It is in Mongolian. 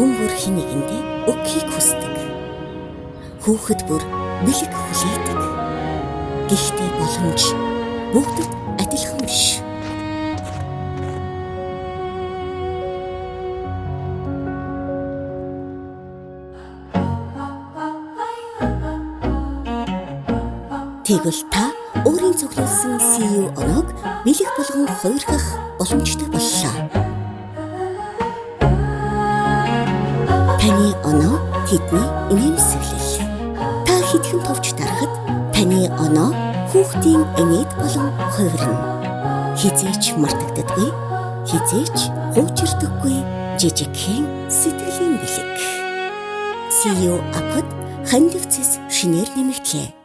хүн бүр хэн нэгэндээ өгөхийг хүсдэг. Хүүхэд бүр бэлэг хүлээдэг. Гэхдээ боломж бүгдэд адилхан биш. Тэгвэл та өөрийн цуглуулсан CU оноог бэлэг болгон хувиргах боломжтой боллоо. Таны оноо тэдний инээмсэглэл. Та хэдхэн товч тарахад таны оноо хүүхдийн инээд болон хувирна. Хизээч мартагддаггүй, хизээч хуучирдаггүй жижигхэн сэтгэлийн бэлэг. CU апд хандивцэс шинээр нэмэгдлээ.